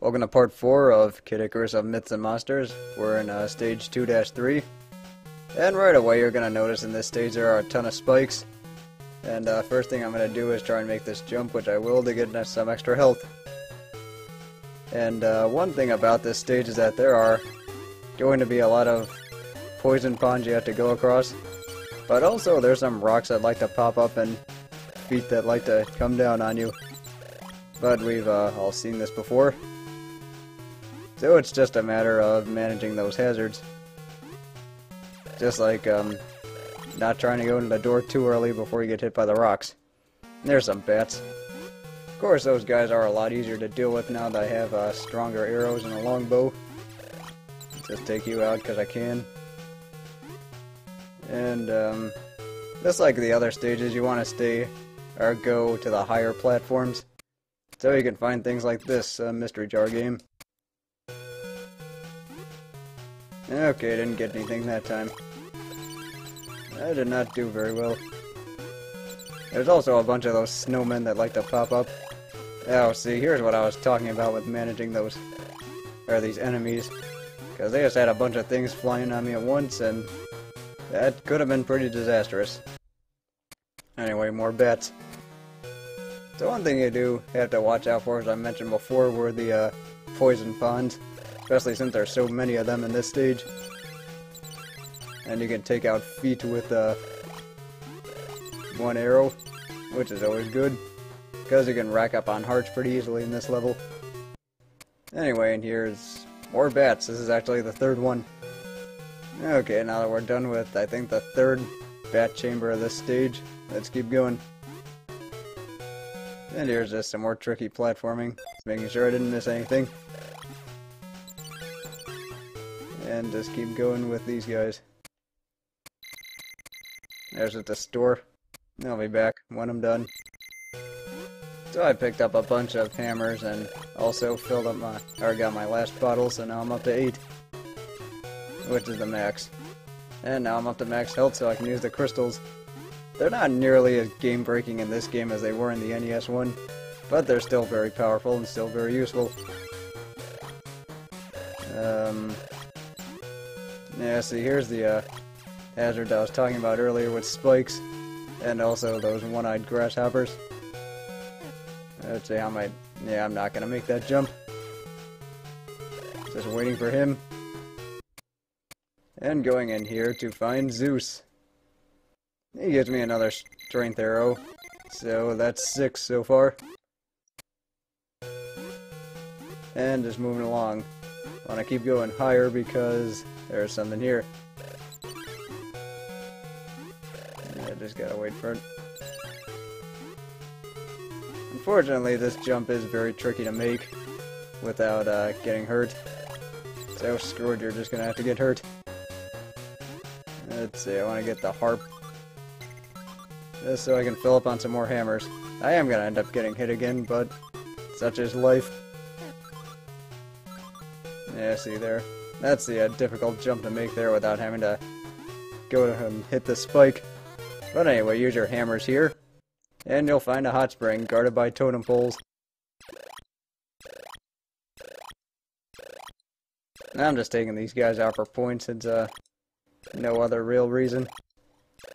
Welcome to part 4 of Kid Icarus of Myths and Monsters. We're in stage 2-3. And right away you're going to notice in this stage there are a ton of spikes. And first thing I'm going to do is try and make this jump, which I will, to get some extra health. And one thing about this stage is that there are going to be a lot of poison ponds you have to go across. But also there's some rocks that like to pop up and feet that like to come down on you. But we've all seen this before. So it's just a matter of managing those hazards. Just like not trying to go into the door too early before you get hit by the rocks. There's some bats. Of course those guys are a lot easier to deal with now that I have stronger arrows and a longbow. Just take you out because I can. And just like the other stages, you want to stay or go to the higher platforms so you can find things like this mystery jar game. Okay, didn't get anything that time. I did not do very well. There's also a bunch of those snowmen that like to pop up. Oh, see, here's what I was talking about with managing those, or these enemies. Because they just had a bunch of things flying on me at once, and that could have been pretty disastrous. Anyway, more bats. So one thing you do have to watch out for, as I mentioned before, were the poison ponds. Especially since there's so many of them in this stage. And you can take out feet with one arrow, which is always good, because you can rack up on hearts pretty easily in this level. Anyway, and here's more bats. This is actually the third one. Okay, now that we're done with, I think, the third bat chamber of this stage, let's keep going. And here's just some more tricky platforming, making sure I didn't miss anything. And just keep going with these guys. There's at the store. I'll be back when I'm done. So I picked up a bunch of hammers and also filled up got my last bottle, so now I'm up to 8. Which is the max. And now I'm up to max health so I can use the crystals. They're not nearly as game breaking in this game as they were in the NES one, but they're still very powerful and still very useful. Yeah, see, here's the hazard that I was talking about earlier with spikes, and also those one-eyed grasshoppers. Let's see how yeah, I'm not gonna make that jump. Just waiting for him. And going in here to find Zeus. He gives me another strength arrow, so that's 6 so far. And just moving along. I want to keep going higher because there's something here. I just gotta wait for it. Unfortunately, this jump is very tricky to make without getting hurt. So screw it, you're just gonna have to get hurt. Let's see, I want to get the harp. Just so I can fill up on some more hammers. I am gonna end up getting hit again, but such is life. Yeah, see there. That's the difficult jump to make there without having to go and hit the spike. But anyway, use your hammers here, and you'll find a hot spring guarded by totem poles. Now I'm just taking these guys out for points. It's no other real reason.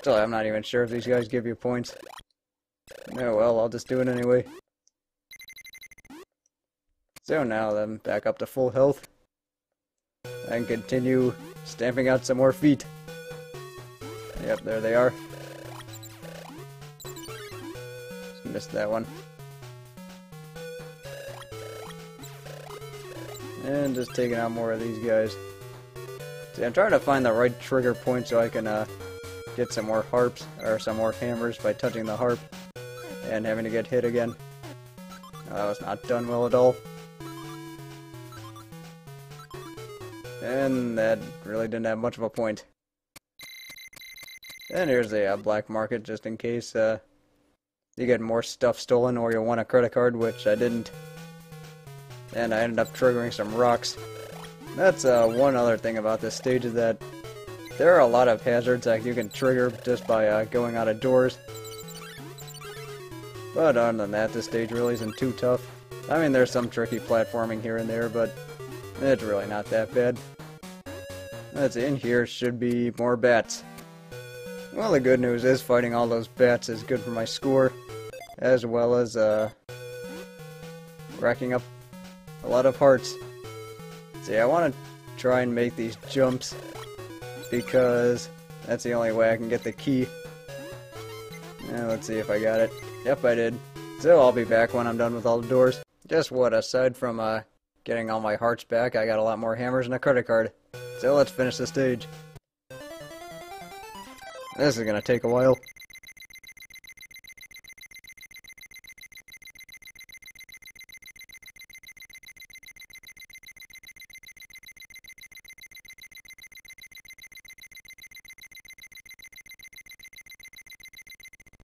So I'm not even sure if these guys give you points. Oh well, I'll just do it anyway. So now I'm back up to full health. And continue stamping out some more feet. Yep, there they are. Just missed that one. And just taking out more of these guys. See, I'm trying to find the right trigger point so I can get some more harps, or some more hammers by touching the harp and having to get hit again. That was not done well at all. And that really didn't have much of a point. And here's a black market, just in case you get more stuff stolen or you want a credit card, which I didn't. And I ended up triggering some rocks. That's one other thing about this stage, is that there are a lot of hazards that you can trigger just by going out of doors. But other than that, this stage really isn't too tough. I mean, there's some tricky platforming here and there, but it's really not that bad. Let's see, in here should be more bats. Well, the good news is fighting all those bats is good for my score, as well as racking up a lot of hearts. See, I want to try and make these jumps because that's the only way I can get the key. Now, let's see if I got it. Yep, I did. So I'll be back when I'm done with all the doors. Guess what? Aside from getting all my hearts back, I got a lot more hammers and a credit card. So let's finish the stage. This is gonna take a while.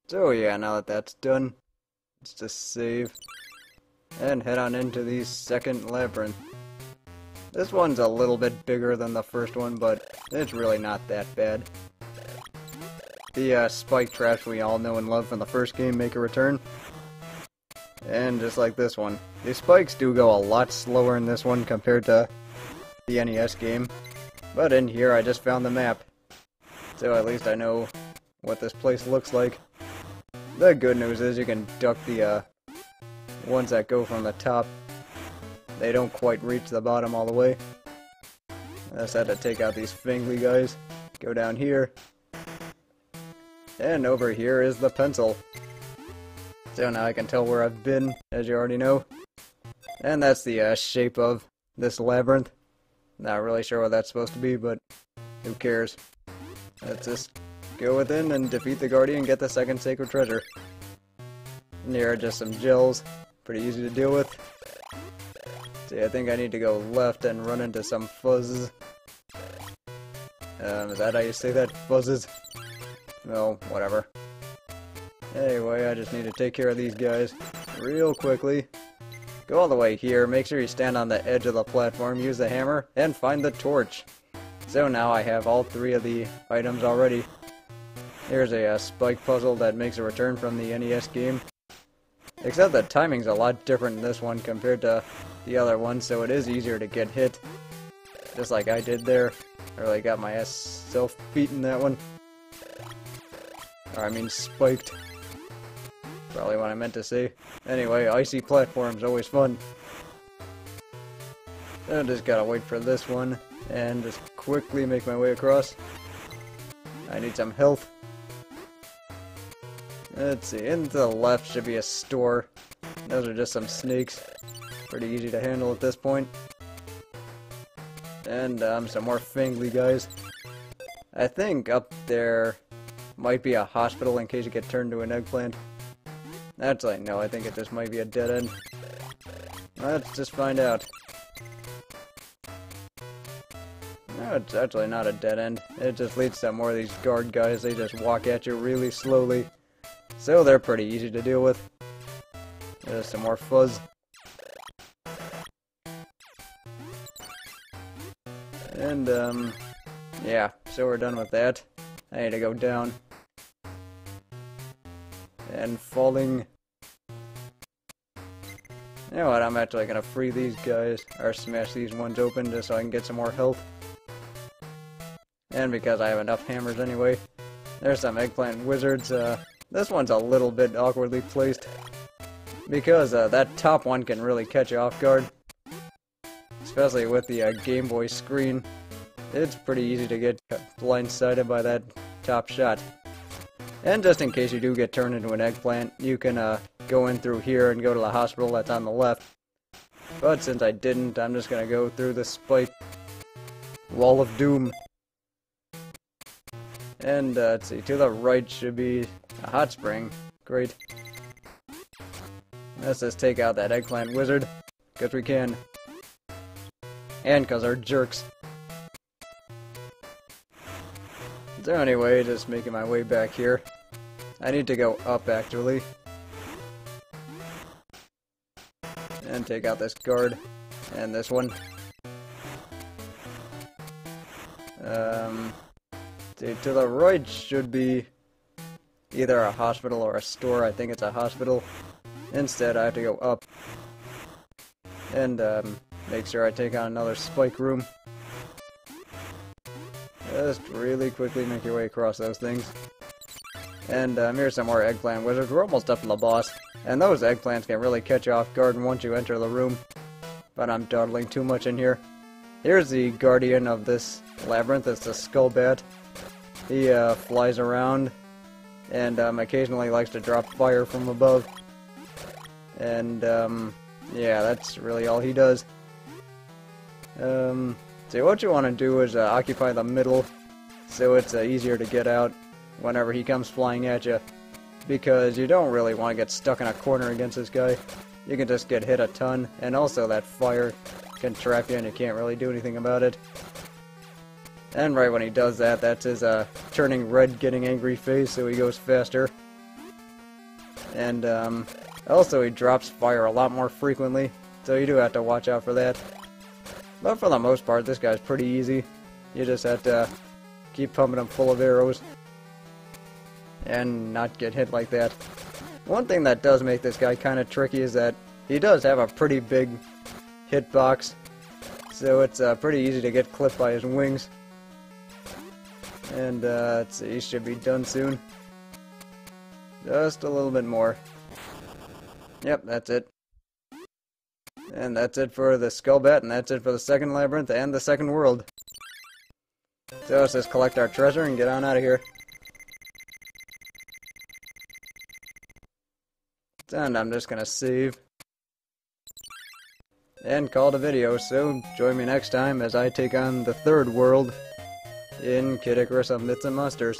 So yeah, now that that's done, let's just save and head on into the second labyrinth. This one's a little bit bigger than the first one, but it's really not that bad. The spike traps we all know and love from the first game make a return. And just like this one, the spikes do go a lot slower in this one compared to the NES game. But in here I just found the map, so at least I know what this place looks like. The good news is you can duck the ones that go from the top. They don't quite reach the bottom all the way. I just had to take out these fingly guys. Go down here. And over here is the pencil. So now I can tell where I've been, as you already know. And that's the shape of this labyrinth. Not really sure what that's supposed to be, but who cares. Let's just go within and defeat the Guardian and get the second sacred treasure. And here are just some gels. Pretty easy to deal with. See, I think I need to go left and run into some fuzzes. Is that how you say that? Fuzzes? No, whatever. Anyway, I just need to take care of these guys real quickly. Go all the way here, make sure you stand on the edge of the platform, use the hammer, and find the torch. So now I have all three of the items already. Here's a spike puzzle that makes a return from the NES game. Except the timing's a lot different in this one compared to the other one, so it is easier to get hit. Just like I did there. I really got my ass self-beat in that one. Or I mean spiked. Probably what I meant to say. Anyway, icy platform's always fun. I just gotta wait for this one and just quickly make my way across. I need some health. Let's see, in the left should be a store. Those are just some snakes. Pretty easy to handle at this point. And some more fangly guys. I think up there might be a hospital in case you get turned into an eggplant. Actually, no, I think it just might be a dead end. Let's just find out. No, it's actually not a dead end. It just leads to more of these guard guys. They just walk at you really slowly. So they're pretty easy to deal with. There's some more fuzz. And, yeah, so we're done with that. I need to go down. And falling. You know what, I'm actually gonna free these guys, or smash these ones open just so I can get some more health. And because I have enough hammers anyway. There's some eggplant wizards. This one's a little bit awkwardly placed. Because that top one can really catch you off guard. Especially with the Game Boy screen. It's pretty easy to get blindsided by that top shot. And just in case you do get turned into an eggplant, you can go in through here and go to the hospital that's on the left. But since I didn't, I'm just gonna go through the spike wall of doom. And let's see, to the right should be a hot spring. Great. Let's just take out that eggplant wizard, because we can. And because they're jerks. So anyway, just making my way back here. I need to go up, actually. And take out this guard. And this one. To the right should be either a hospital or a store. I think it's a hospital. Instead, I have to go up. And make sure I take on another spike room. Just really quickly make your way across those things. And here's some more eggplant wizards. We're almost up to the boss. And those eggplants can really catch you off guard once you enter the room. But I'm dawdling too much in here. Here's the guardian of this labyrinth. It's the Skullbat. He flies around and occasionally likes to drop fire from above. And yeah, that's really all he does. So what you want to do is occupy the middle so it's easier to get out whenever he comes flying at you, because you don't really want to get stuck in a corner against this guy. You can just get hit a ton, and also that fire can trap you and you can't really do anything about it. And right when he does that, that's his turning red, getting angry face, so he goes faster. And also he drops fire a lot more frequently, so you do have to watch out for that. But for the most part, this guy's pretty easy. You just have to keep pumping him full of arrows and not get hit like that. One thing that does make this guy kind of tricky is that he does have a pretty big hitbox, so it's pretty easy to get clipped by his wings. And let's see, he should be done soon. Just a little bit more. Yep, that's it. And that's it for the Skullbat, and that's it for the second labyrinth and the second world. So let's just collect our treasure and get on out of here. And I'm just gonna save and call it a video, so join me next time as I take on the third world in Kid Icarus of Myths and Monsters.